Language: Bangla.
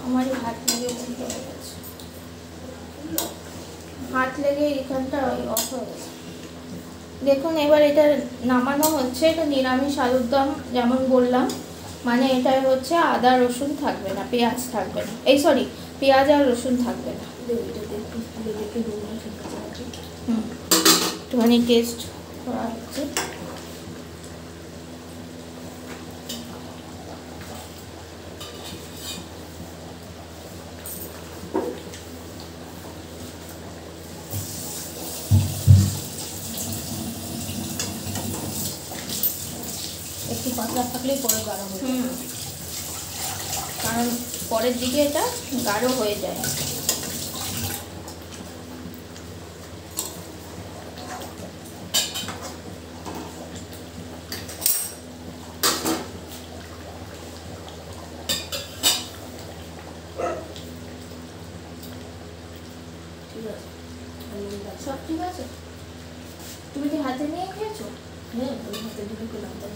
আমারই হাত লেগে বন্ধ হয়ে গেছে, হাত লেগে এখানটা অফ হয়ে গেছে। দেখুন এবার এটা নামানো হচ্ছে। এটা নিরামিষ আলুর দম, যেমন বললাম, মানে এটা হচ্ছে আদা রসুন থাকবে না, পেঁয়াজ থাকবে না, এই সরি পেঁয়াজ আর রসুন থাকবে না। একটুখানি টেস্ট করা হচ্ছে। একটু পাতলা থাকলেই পরে গাঢ় হয়ে যায়, কারণ পরের দিকে এটা গাঢ় হয়ে যায়। ঠিক আছে, সব ঠিক আছে? তুমি কি হাতে নিয়ে খেয়েছো? হ্যাঁ, ওই হাতে ঢুকে নামটা